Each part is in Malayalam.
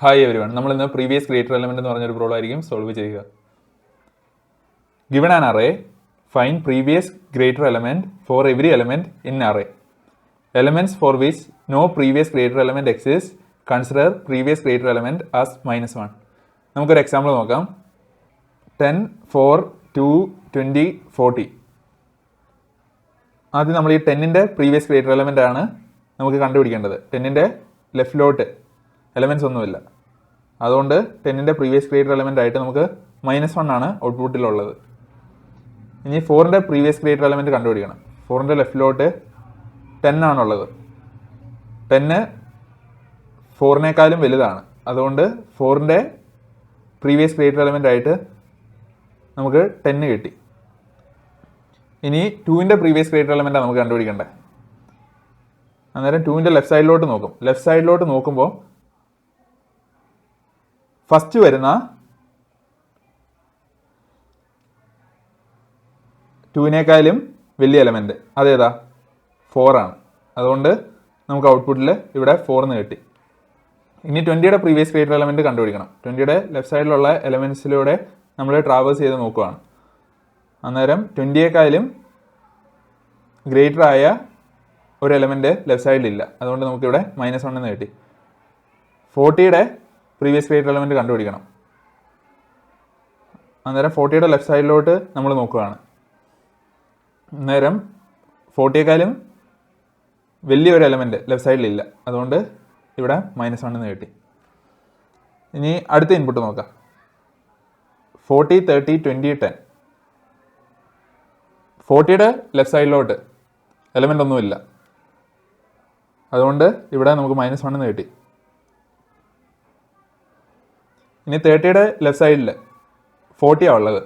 ഹായ് എവരിവൺ, നമ്മൾ ഇന്ന് പ്രീവിയസ് ഗ്രേറ്റർ എലമെന്റ് എന്ന് പറഞ്ഞൊരു പ്രോബ്ലം ആയിരിക്കും സോൾവ് ചെയ്യുക. Given an array, find previous greater element for every element in array. Elements for which no previous greater element exist, consider previous greater element as -1. നമുക്കൊരു എക്സാമ്പിൾ നോക്കാം. 10, 4, 2, 20, 40. ആദ്യം നമ്മൾ ഈ 10ന്റെ പ്രീവിയസ് ഗ്രേറ്റർ എലമെന്റ് ആണ് നമുക്ക് കണ്ടുപിടിക്കേണ്ടത്. 10ന്റെ ലെഫ്റ്റിലോട്ട് എലമെന്റ്സ് ഒന്നുമില്ല, അതുകൊണ്ട് 10ന്റെ പ്രീവിയസ് ഗ്രേറ്റർ എലമെന്റ് ആയിട്ട് നമുക്ക് -1 ആണ് ഔട്ട്പുട്ടിലുള്ളത്. ഇനി 4ന്റെ പ്രീവിയസ് ഗ്രേറ്റർ എലമെന്റ് കണ്ടുപിടിക്കണം. 4ന്റെ ലെഫ്റ്റിലോട്ട് 10 ആണുള്ളത്. 10 4നേക്കാളും വലുതാണ്, അതുകൊണ്ട് 4ന്റെ പ്രീവിയസ് ഗ്രേറ്റർ എലമെന്റ് ആയിട്ട് നമുക്ക് 10 കിട്ടി. ഇനി 2ന്റെ പ്രീവിയസ് ഗ്രേറ്റർ എലമെന്റ് നമുക്ക് കണ്ടുപിടിക്കേണ്ടത്. അന്നേരം 2ന്റെ ലെഫ്റ്റ് സൈഡിലോട്ട് നോക്കും. ലെഫ്റ്റ് സൈഡിലോട്ട് നോക്കുമ്പോൾ ഫസ്റ്റ് വരുന്ന 2നേക്കാളും വലിയ എലമെന്റ് അതേതാ? 4 ആണ്. അതുകൊണ്ട് നമുക്ക് ഔട്ട്പുട്ടിൽ ഇവിടെ 4 കിട്ടി. ഇനി 20യുടെ പ്രീവിയസ് ഗ്രേറ്റർ എലമെന്റ് കണ്ടുപിടിക്കണം. 20യുടെ ലെഫ്റ്റ് സൈഡിലുള്ള എലമെന്റ്സിലൂടെ നമ്മൾ ട്രാവേഴ്സ് ചെയ്ത് നോക്കുകയാണ്. അന്നേരം 20യേക്കാളും ഗ്രേറ്റർ ആയ ഒരു എലമെന്റ് ലെഫ്റ്റ് സൈഡിലില്ല, അതുകൊണ്ട് നമുക്കിവിടെ -1 കിട്ടി. 40യുടെ പ്രീവിയസ് ഗ്രേറ്റർ എലമെന്റ് കണ്ടുപിടിക്കണം. അന്നേരം 40യുടെ ലെഫ്റ്റ് സൈഡിലോട്ട് നമ്മൾ നോക്കുകയാണ്. അന്നേരം 40യേക്കാളും വലിയൊരു എലമെന്റ് ലെഫ്റ്റ് സൈഡിലില്ല, അതുകൊണ്ട് ഇവിടെ -1 കിട്ടി. ഇനി അടുത്ത ഇൻപുട്ട് നോക്കാം. 40, 30, 20, 10. 40യുടെ ലെഫ്റ്റ് സൈഡിലോട്ട് എലമെന്റ് ഒന്നുമില്ല, അതുകൊണ്ട് ഇവിടെ നമുക്ക് -1 കിട്ടി. ഇനി 30യുടെ ലെഫ്റ്റ് സൈഡിൽ 40 ആണ് ഉള്ളത്.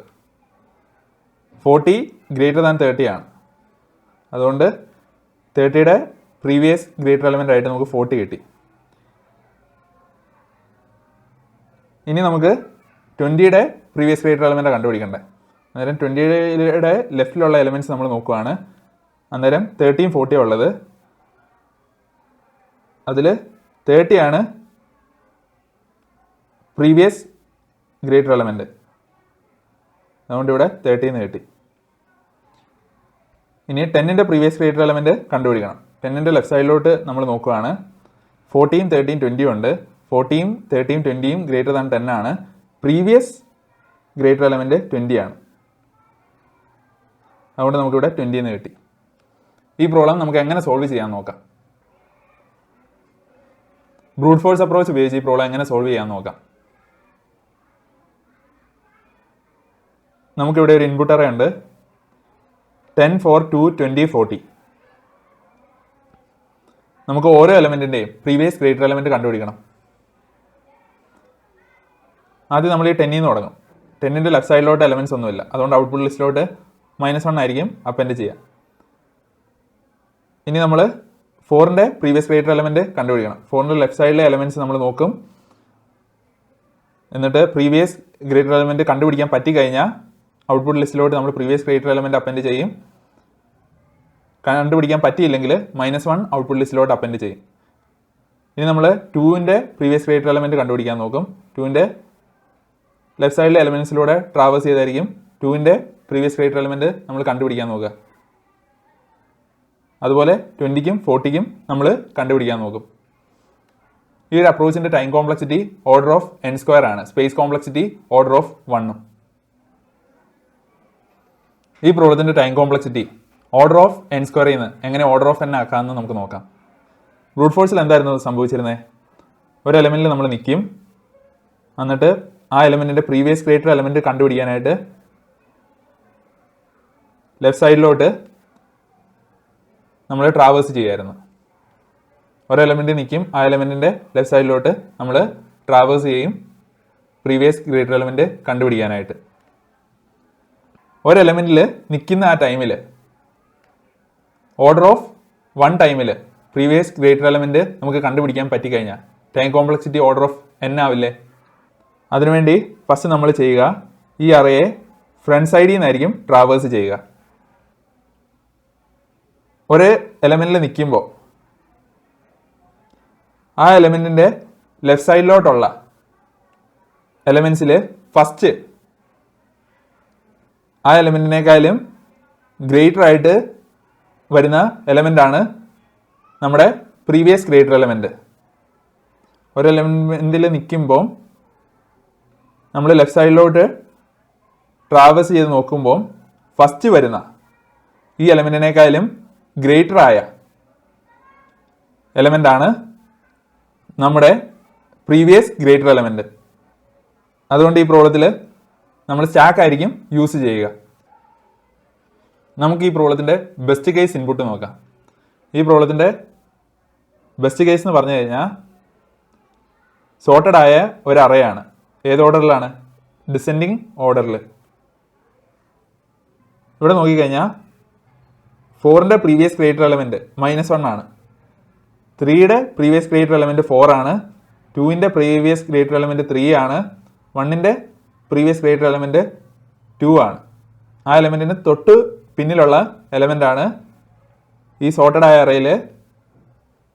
40 ഗ്രേറ്റർ ദാൻ 30 ആണ്, അതുകൊണ്ട് 30യുടെ പ്രീവിയസ് ഗ്രേറ്റർ എലമെന്റ് ആയിട്ട് നമുക്ക് 40 കിട്ടി. ഇനി നമുക്ക് 20യുടെ പ്രീവിയസ് ഗ്രേറ്റർ എലമെന്റ് കണ്ടുപിടിക്കണ്ടേ. അന്നേരം 20യുടെ ലെഫ്റ്റിലുള്ള എലമെന്റ്സ് നമ്മൾ നോക്കുകയാണ്. അന്നേരം 30യും 40യും ഉള്ളത്. അതിൽ 30 ആണ് പ്രീവിയസ് ഗ്രേറ്റർ എലമെന്റ്, അതുകൊണ്ട് ഇവിടെ 30 കിട്ടി. ഇനി 10ന്റെ പ്രീവിയസ് ഗ്രേറ്റർ എലമെന്റ് കണ്ടുപിടിക്കണം. 10ന്റെ ലെഫ്റ്റ് സൈഡിലോട്ട് നമ്മൾ നോക്കുകയാണ്. 40യും 30യും 20യും ഉണ്ട്. 40യും 30യും 20യും ഗ്രേറ്റർ ദാൻ 10 ആണ്. പ്രീവിയസ് ഗ്രേറ്റർ എലമെന്റ് 20 ആണ്, അതുകൊണ്ട് നമുക്കിവിടെ 20 കിട്ടി. ഈ പ്രോബ്ലം നമുക്ക് എങ്ങനെ സോൾവ് ചെയ്യാൻ നോക്കാം. ബ്രൂട്ട് ഫോഴ്സ് അപ്രോച്ച് ഉപയോഗിച്ച് ഈ പ്രോബ്ലം എങ്ങനെ സോൾവ് ചെയ്യാൻ നോക്കാം. നമുക്കിവിടെ ഒരു ഇൻപുട്ട് അറേ ഉണ്ട്. 10, 4, 2, 20, 40. നമുക്ക് ഓരോ എലമെന്റിന്റെയും പ്രീവിയസ് ഗ്രേറ്റർ എലമെന്റ് കണ്ടുപിടിക്കണം. ആദ്യം നമ്മൾ ഈ 10ൽ നിന്ന് തുടങ്ങും. 10ന്റെ ലെഫ്റ്റ് സൈഡിലോട്ട് എലമെന്റ്സ് ഒന്നുമില്ല, അതുകൊണ്ട് ഔട്ട്പുട്ട് ലിസ്റ്റിലോട്ട് -1 ആയിരിക്കും അപ്പൻഡ് ചെയ്യുക. ഇനി നമ്മൾ 4ന്റെ പ്രീവിയസ് ഗ്രേറ്റർ എലമെന്റ് കണ്ടുപിടിക്കണം. 4ന്റെ ലെഫ്റ്റ് സൈഡിലെ എലമെന്റ്സ് നമ്മൾ നോക്കും. എന്നിട്ട് പ്രീവിയസ് ഗ്രേറ്റർ എലമെന്റ് കണ്ടുപിടിക്കാൻ പറ്റിക്കഴിഞ്ഞാൽ ഔട്ട്പുട്ട് ലിസ്റ്റിലോട്ട് നമ്മൾ പ്രീവിയസ് ഗ്രേറ്റർ എലമെന്റ് അപ്പൻഡ് ചെയ്യും. കണ്ടുപിടിക്കാൻ പറ്റിയില്ലെങ്കിൽ -1 ഔട്ട്പുട്ട് ലിസ്റ്റിലോട്ട് അപ്പൻഡ് ചെയ്യും. ഇനി നമ്മൾ 2ന്റെ പ്രീവിയസ് ഗ്രേറ്റർ എലമെന്റ് കണ്ടുപിടിക്കാൻ നോക്കും. 2ന്റെ ലെഫ്റ്റ് സൈഡിലെ എലമെന്റ്സിലൂടെ ട്രാവേഴ്സ് ചെയ്തായിരിക്കും 2ന്റെ പ്രീവിയസ് ഗ്രേറ്റർ എലമെന്റ് നമ്മൾ കണ്ടുപിടിക്കാൻ നോക്കുക. അതുപോലെ 20ക്കും 40ക്കും നമ്മൾ കണ്ടുപിടിക്കാൻ നോക്കും. ഈ ഒരു അപ്രോച്ചിന്റെ time complexity order of n² ആണ്. Space complexity order of 1. ഈ പ്രോബ്ലത്തിന്റെ time complexity order of n² നിന്ന് എങ്ങനെ ഓർഡർ ഓഫ് n ആക്കാമെന്ന് നമുക്ക് നോക്കാം. ബ്രൂട്ട് ഫോഴ്സിൽ എന്തായിരുന്നു സംഭവിച്ചിരുന്നത്? ഒരു എലമെന്റിൽ നമ്മൾ നിൽക്കും. എന്നിട്ട് ആ എലമെന്റിന്റെ പ്രീവിയസ് ഗ്രേറ്റർ എലമെന്റ് കണ്ടുപിടിക്കാനായിട്ട് ലെഫ്റ്റ് സൈഡിലോട്ട് നമ്മൾ ട്രാവേഴ്സ് ചെയ്യുമായിരുന്നു. ഒരു എലമെന്റ് നിൽക്കും, ആ എലമെന്റിന്റെ ലെഫ്റ്റ് സൈഡിലോട്ട് നമ്മൾ ട്രാവേഴ്സ് ചെയ്യും പ്രീവിയസ് ഗ്രേറ്റർ എലമെന്റ് കണ്ടുപിടിക്കാനായിട്ട്. ഒരു എലമെന്റിൽ നിൽക്കുന്ന ആ ടൈമിൽ ഓർഡർ ഓഫ് 1 ടൈമിൽ പ്രീവിയസ് ഗ്രേറ്റർ എലമെന്റ് നമുക്ക് കണ്ടുപിടിക്കാൻ പറ്റിക്കഴിഞ്ഞാൽ time complexity order of n ആവില്ലേ? അതിനുവേണ്ടി ഫസ്റ്റ് നമ്മൾ ചെയ്യുക, ഈ അറേയെ ഫ്രണ്ട് സൈഡിൽ നിന്നായിരിക്കും ട്രാവേഴ്സ് ചെയ്യുക. ഒരു എലമെന്റിൽ നിൽക്കുമ്പോൾ ആ എലമെന്റിന്റെ ലെഫ്റ്റ് സൈഡിലോട്ടുള്ള എലമെൻസിൽ ഫസ്റ്റ് ആ എലമെൻറ്റിനേക്കാളും ഗ്രേറ്റർ ആയിട്ട് വരുന്ന എലമെൻ്റാണ് നമ്മുടെ പ്രീവിയസ് ഗ്രേറ്റർ എലമെൻറ്റ്. ഒരു എലമെൻറ്റിൽ നിൽക്കുമ്പോൾ നമ്മൾ ലെഫ്റ്റ് സൈഡിലോട്ട് ട്രാവേഴ്സ് ചെയ്ത് നോക്കുമ്പോൾ ഫസ്റ്റ് വരുന്ന ഈ എലമെൻറ്റിനേക്കാളും ഗ്രേറ്റർ ആയ എലമെൻ്റാണ് നമ്മുടെ പ്രീവിയസ് ഗ്രേറ്റർ എലമെൻറ്റ്. അതുകൊണ്ട് ഈ പ്രോബ്ലത്തിൽ നമ്മൾ സ്റ്റാക്ക് ആയിരിക്കും യൂസ് ചെയ്യുക. നമുക്ക് ഈ പ്രോബ്ലത്തിൻ്റെ ബെസ്റ്റ് കേസ് ഇൻപുട്ട് നോക്കാം. ഈ പ്രോബ്ലത്തിൻ്റെ ബെസ്റ്റ് കേസ് എന്ന് പറഞ്ഞു കഴിഞ്ഞാൽ സോർട്ടഡ് ആയ ഒരു അറയാണ്. ഏത് ഓർഡറിലാണ്? ഡിസെൻഡിങ് ഓർഡറിൽ. ഇവിടെ നോക്കിക്കഴിഞ്ഞാൽ 4ന്റെ പ്രീവിയസ് ഗ്രേറ്റർ എലമെൻറ്റ് -1 ആണ്, 3യുടെ പ്രീവിയസ് ഗ്രേറ്റർ എലമെൻറ്റ് 4 ആണ്, 2ന്റെ പ്രീവിയസ് ഗ്രേറ്റർ എലമെൻറ്റ് 3 ആണ്, 1ന്റെ പ്രീവിയസ് ഗ്രേറ്റർ എലമെൻറ്റ് 2 ആണ്. ആ എലമെൻറ്റിന് തൊട്ട് പിന്നിലുള്ള എലമെൻ്റാണ് ഈ സോർട്ടഡ് ആയ അറയിൽ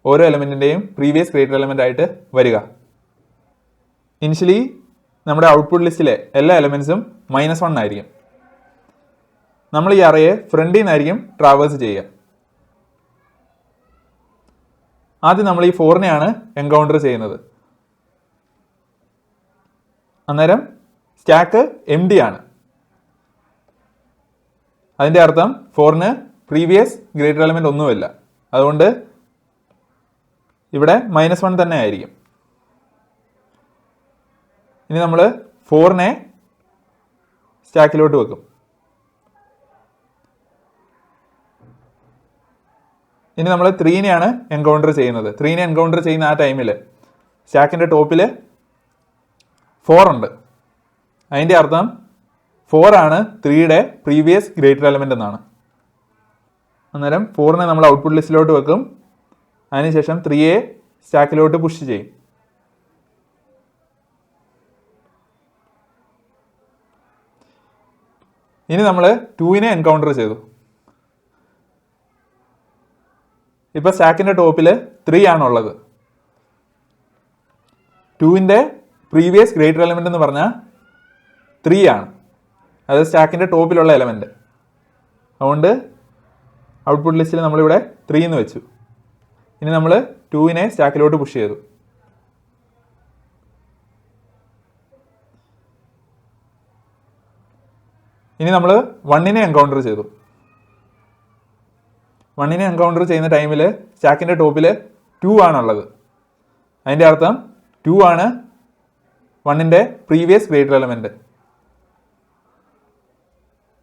ഓരോ എലമെൻറ്റിൻ്റെയും പ്രീവിയസ് ഗ്രേറ്റർ എലമെൻ്റ് ആയിട്ട് വരിക. ഇനിഷ്യലി നമ്മുടെ ഔട്ട്പുട്ട് ലിസ്റ്റിലെ എല്ലാ എലമെൻസും -1 ആയിരിക്കും. നമ്മൾ ഈ അറയെ ഫ്രണ്ടിൽ നിന്നായിരിക്കും ട്രാവേഴ്സ് ചെയ്യുക. ആദ്യം നമ്മൾ ഈ 4നെയാണ് എൻകൗണ്ടർ ചെയ്യുന്നത്. അന്നേരം സ്റ്റാക്ക് എംപ്റ്റി ആണ്. അതിൻ്റെ അർത്ഥം 4ന് പ്രീവിയസ് ഗ്രേറ്റർ എലമെൻ്റ് ഒന്നുമില്ല. അതുകൊണ്ട് ഇവിടെ -1 തന്നെ ആയിരിക്കും. ഇനി നമ്മൾ 4നെ സ്റ്റാക്കിലോട്ട് വെക്കും. ഇനി നമ്മൾ 3നെയാണ് എൻകൗണ്ടർ ചെയ്യുന്നത്. 3നെ എൻകൗണ്ടർ ചെയ്യുന്ന ആ ടൈമിൽ സ്റ്റാക്കിൻ്റെ ടോപ്പിൽ 4 ഉണ്ട്. അതിൻ്റെ അർത്ഥം 4 ആണ് 3യുടെ പ്രീവിയസ് ഗ്രേറ്റർ എലമെൻ്റ് എന്നാണ്. അന്നേരം 4നെ നമ്മൾ ഔട്ട്പുട്ട് ലിസ്റ്റിലോട്ട് വെക്കും. അതിനുശേഷം 3യെ സ്റ്റാക്കിലോട്ട് പുഷ് ചെയ്യും. ഇനി നമ്മൾ 2നെ എൻകൗണ്ടർ ചെയ്തു. ഇപ്പോൾ സ്റ്റാക്കിൻ്റെ ടോപ്പിൽ 3 ആണുള്ളത്. 2ൻ്റെ പ്രീവിയസ് ഗ്രേറ്റർ എലമെൻ്റ് എന്ന് പറഞ്ഞാൽ 3 ആണ്. അത് സ്റ്റാക്കിൻ്റെ ടോപ്പിലുള്ള എലമെൻറ്റ്. അതുകൊണ്ട് ഔട്ട്പുട്ട് ലിസ്റ്റിൽ നമ്മളിവിടെ 3 എന്ന് വെച്ചു. ഇനി നമ്മൾ 2നെ സ്റ്റാക്കിലോട്ട് പുഷ് ചെയ്തു. ഇനി നമ്മൾ 1നെ എൻകൗണ്ടർ ചെയ്തു. 1നെ എൻകൗണ്ടർ ചെയ്യുന്ന ടൈമിൽ സ്റ്റാക്കിൻ്റെ ടോപ്പിൽ 2 ആണുള്ളത്. അതിൻ്റെ അർത്ഥം 2 ആണ് 1ൻ്റെ പ്രീവിയസ് ഗ്രേറ്റർ എലമെൻറ്റ്.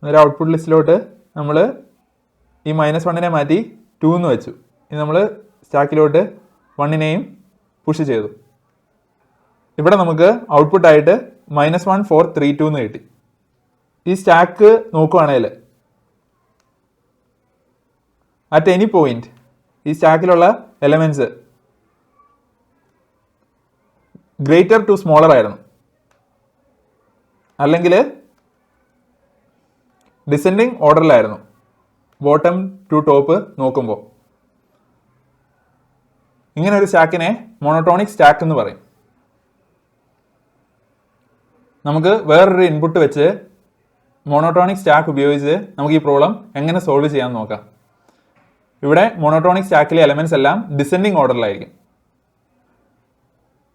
അന്നേരം ഔട്ട്പുട്ട് ലിസ്റ്റിലോട്ട് നമ്മൾ ഈ -1നെ മാറ്റി 2 എന്ന് വെച്ചു. ഇനി നമ്മൾ സ്റ്റാക്കിലോട്ട് 1നെയും പുഷ് ചെയ്തു. ഇവിടെ നമുക്ക് ഔട്ട്പുട്ടായിട്ട് -1432 എന്ന് കിട്ടി. ഈ സ്റ്റാക്ക് നോക്കുകയാണെങ്കിൽ അറ്റ് എനി പോയിന്റ് ഈ സ്റ്റാക്കിലുള്ള എലമെൻറ്റ്സ് ഗ്രേറ്റർ ടു സ്മോളർ ആയിരുന്നു, അല്ലെങ്കിൽ ഡിസെൻഡിങ് ഓർഡറിലായിരുന്നു ബോട്ടം ടു ടോപ്പ് നോക്കുമ്പോൾ. ഇങ്ങനെ ഒരു സ്റ്റാക്കിനെ മോണോട്ടോണിക് സ്റ്റാക്ക് എന്ന് പറയും. നമുക്ക് വേറൊരു ഇൻപുട്ട് വെച്ച് മോണോട്ടോണിക് സ്റ്റാക്ക് ഉപയോഗിച്ച് നമുക്ക് ഈ പ്രോബ്ലം എങ്ങനെ സോൾവ് ചെയ്യാമെന്ന് നോക്കാം. ഇവിടെ മോണോട്ടോണിക് സ്റ്റാക്കിലെ എലമെൻറ്റ്സ് എല്ലാം ഡിസെൻഡിങ് ഓർഡറിലായിരിക്കും.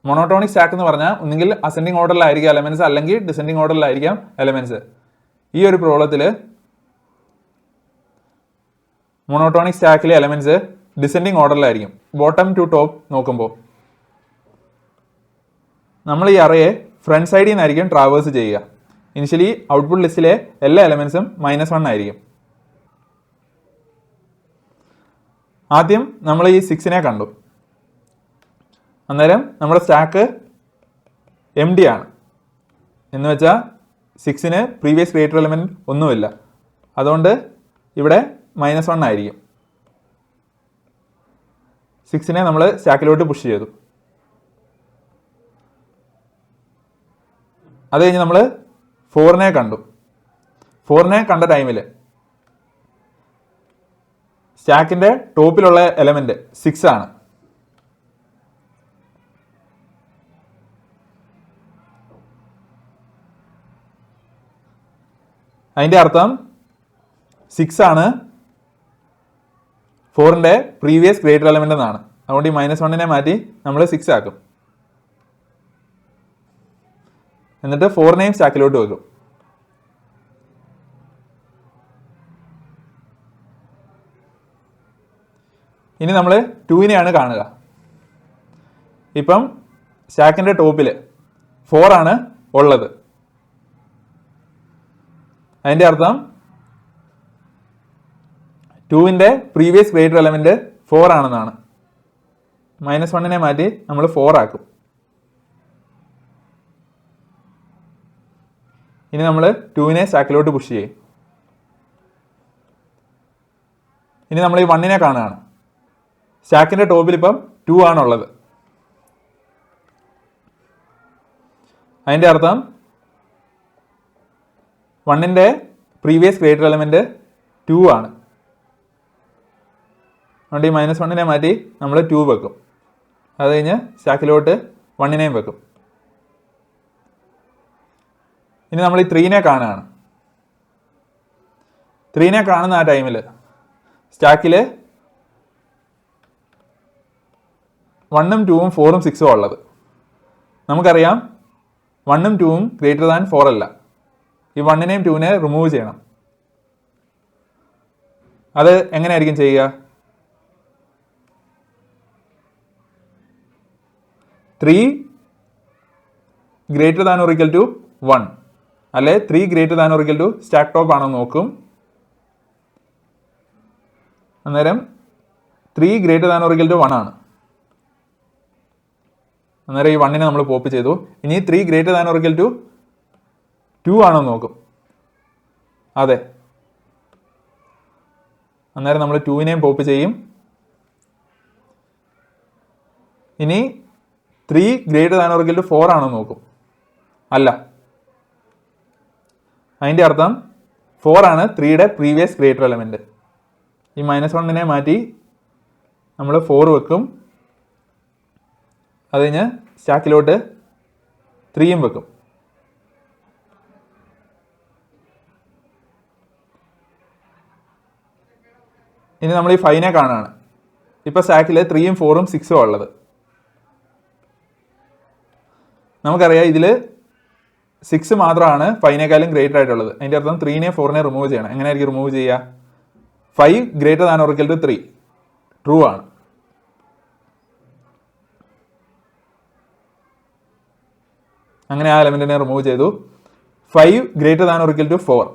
മോണോട്ടോണിക് സ്റ്റാക്ക് എന്ന് പറഞ്ഞാൽ ഒന്നുകിൽ അസെൻഡിങ് ഓർഡറിലായിരിക്കും എലമെൻറ്റ്സ്, അല്ലെങ്കിൽ ഡിസെൻഡിങ് ഓർഡറിലായിരിക്കാം എലമെൻറ്റ്സ്. ഈ ഒരു പ്രോബ്ലത്തിൽ മോണോട്ടോണിക് സ്റ്റാക്കിലെ എലമെൻറ്റ്സ് ഡിസെൻഡിങ് ഓർഡറിലായിരിക്കും ബോട്ടം ടു ടോപ്പ് നോക്കുമ്പോൾ. നമ്മൾ ഈ അറയെ ഫ്രണ്ട് സൈഡിൽ നിന്നായിരിക്കും ട്രാവേഴ്സ് ചെയ്യുക. ഇനിഷ്യലി ഔട്ട്പുട്ട് ലിസ്റ്റിലെ എല്ലാ എലമെൻറ്റ്സും -1 ആയിരിക്കും. ആദ്യം നമ്മൾ ഈ 6നെ കണ്ടു. അന്നേരം നമ്മുടെ സ്റ്റാക്ക് എംപ്റ്റി ആണ്. എന്ന് വെച്ചാൽ 6ന് പ്രീവിയസ് ഗ്രേറ്റർ എലമെൻറ്റ് ഒന്നുമില്ല. അതുകൊണ്ട് ഇവിടെ -1 ആയിരിക്കും. 6നെ നമ്മൾ സ്റ്റാക്കിലോട്ട് പുഷ് ചെയ്തു. അത് കഴിഞ്ഞ് നമ്മൾ 4നെ കണ്ടു. 4നെ കണ്ട ടൈമിൽ സ്റ്റാക്കിൻ്റെ ടോപ്പിലുള്ള എലമെൻറ്റ് 6 ആണ്. അതിൻ്റെ അർത്ഥം 6 ആണ് 4ന്റെ പ്രീവിയസ് ഗ്രേറ്റർ എലമെന്റ് എന്നാണ്. അതുകൊണ്ട് ഈ -1 മാറ്റി നമ്മൾ 6 ആക്കും. എന്നിട്ട് 4നെയും സ്റ്റാക്കിലോട്ട് വെക്കും. ഇനി നമ്മൾ 2നെയാണ് കാണുക. ഇപ്പം സ്റ്റാക്കിന്റെ ടോപ്പിൽ 4 ആണ് ഉള്ളത്. അതിൻ്റെ അർത്ഥം 2ന്റെ പ്രീവിയസ് ഗ്രേറ്റർ എലമെന്റ് 4 ആണെന്നാണ്. -1 മാറ്റി നമ്മൾ 4 ആക്കും. ഇനി നമ്മൾ 2നെ സ്റ്റാക്കിലോട്ട് പുഷ് ചെയ്യും. ഇനി നമ്മൾ ഈ 1നെ കാണുകയാണ്. സ്റ്റാക്കിന്റെ ടോപ്പിൽ ഇപ്പം 2 ആണുള്ളത്. അതിൻ്റെ അർത്ഥം 1ന്റെ പ്രീവിയസ് ഗ്രേറ്റർ എലമെന്റ് 2 ആണ്. അതുകൊണ്ട് ഈ -1 മാറ്റി നമ്മൾ 2 വെക്കും. അത് കഴിഞ്ഞ് സ്റ്റാക്കിലോട്ട് 1നെയും വെക്കും. ഇനി നമ്മൾ ഈ 3നെ കാണുകയാണ്. 3നെ കാണുന്ന ആ ടൈമിൽ സ്റ്റാക്കിൽ 1ഉം 2ഉം 4ഉം 6ഉം ഉള്ളത്. നമുക്കറിയാം 1ഉം 2ഉം ഗ്രേറ്റർ ദാൻ 4 അല്ല. ഈ 1നെയും 2നെ റിമൂവ് ചെയ്യണം. അത് എങ്ങനെയായിരിക്കും ചെയ്യുക? 3 greater than or equal to 1 അല്ലെ 3 greater than or equal to stack top ആണോ നോക്കും. അന്നേരം 3 greater than or equal to 1 ആണ്. അന്നേരം ഈ 1നെ നമ്മൾ പോപ്പ് ചെയ്തു. ഇനി 3 greater than or equal to 2 ആണോ നോക്കും. അതെ. അന്നേരം നമ്മൾ 2നെയും പോപ്പ് ചെയ്യും. ഇനി 3 greater than or equal to 4 ആണോ നോക്കും. അല്ല. അതിൻ്റെ അർത്ഥം 4 ആണ് 3യുടെ പ്രീവിയസ് ഗ്രേറ്റർ എലമെന്റ്. ഈ -1നെ മാറ്റി നമ്മൾ 4 വെക്കും. അത് കഴിഞ്ഞ് സ്റ്റാക്കിലോട്ട് 3യും വെക്കും. ഇനി നമ്മൾ ഈ 5നെ കാണുകയാണ്. ഇപ്പൊ സ്റ്റാക്കിൽ 3ഉം 4ഉം 6ഉം ഉള്ളത്. നമുക്കറിയാം ഇതിൽ 6 മാത്രമാണ് 5നേക്കാളും ഗ്രേറ്റർ ആയിട്ടുള്ളത്. അതിൻ്റെ അർത്ഥം 3നെ 4നെ റിമൂവ് ചെയ്യണം. എങ്ങനെയായിരിക്കും റിമൂവ് ചെയ്യുക? 5 greater than or equal to 3 true ആണ്. അങ്ങനെ ആ എലമെന്റിനെ റിമൂവ് ചെയ്തു. 5 greater than or equal to 4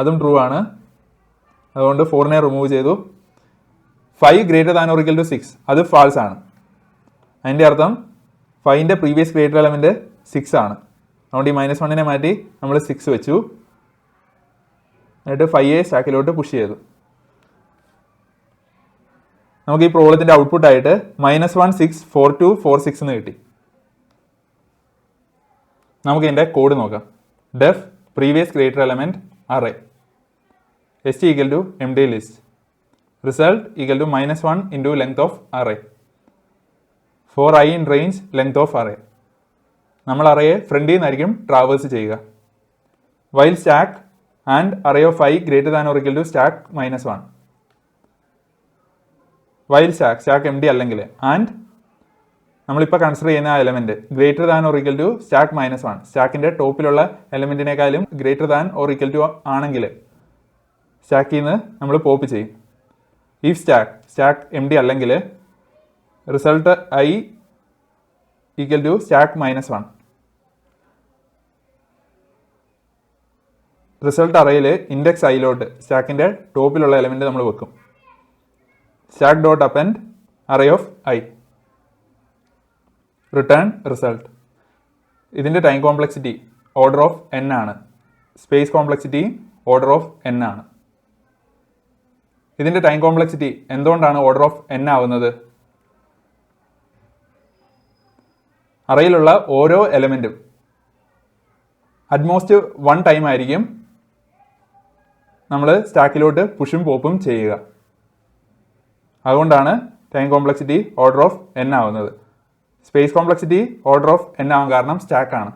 അതും ട്രൂ ആണ്. അതുകൊണ്ട് 4നെ റിമൂവ് ചെയ്തു. 5 greater than or equal to 6 അത് ഫാൾസ് ആണ്. അതിൻ്റെ അർത്ഥം 5ന്റെ പ്രീവിയസ് ഗ്രേറ്റർ എലമെന്റ് 6 ആണ്. അതുകൊണ്ട് ഈ -1നെ മാറ്റി നമ്മൾ 6 വെച്ചു. എന്നിട്ട് 5യെ സ്റ്റാക്കിലോട്ട് പുഷ് ചെയ്തു. നമുക്ക് ഈ പ്രോബ്ലത്തിന്റെ ഔട്ട്പുട്ട് ആയിട്ട് -1 6 4 2 4 6 എന്ന് കിട്ടി. നമുക്ക് ഇതിന്റെ കോഡ് നോക്കാം. def previous greater element array st equal to empty list result equal to -1 into length of array for I in range length of array. നമ്മൾ അറേയെ ഫ്രണ്ടിൽ നിന്നായിരിക്കും ട്രാവേഴ്സ് ചെയ്യുക. while stack and array of I greater than or equal to stack -1 while stack empty അല്ലെങ്കിൽ and നമ്മളിപ്പോൾ കൺസിഡർ ചെയ്യുന്ന ആ element greater than or equal to stack -1 സ്റ്റാക്കിന്റെ ടോപ്പിലുള്ള എലമെന്റിനേക്കാളും greater than or equal to ആണെങ്കിൽ സ്റ്റാക്കിൽ നിന്ന് നമ്മൾ പോപ്പ് ചെയ്യും. ഇഫ് സ്റ്റാക്ക് empty അല്ലെങ്കിൽ result I equal to stack -1 result അറയിൽ ഇൻഡെക്സ് ഐയിലോട്ട് സ്റ്റാക്കിന്റെ ടോപ്പിലുള്ള എലമെന്റ് നമ്മൾ വെക്കും. Stack dot append array of I return result. ഇതിന്റെ time complexity order of n ആണ്. Space complexity order of n ആണ്. ഇതിന്റെ ടൈം കോംപ്ലക്സിറ്റി എന്തുകൊണ്ടാണ് ഓർഡർ ഓഫ് n ആവുന്നത്? അറയിലുള്ള ഓരോ എലമെന്റും അറ്റ്മോസ്റ്റ് 1 ടൈം ആയിരിക്കും നമ്മൾ സ്റ്റാക്കിലോട്ട് പുഷും പോപ്പും ചെയ്യുക. അതുകൊണ്ടാണ് time complexity order of n ആവുന്നത്. Space complexity order of n ആവാൻ കാരണം സ്റ്റാക്ക് ആണ്.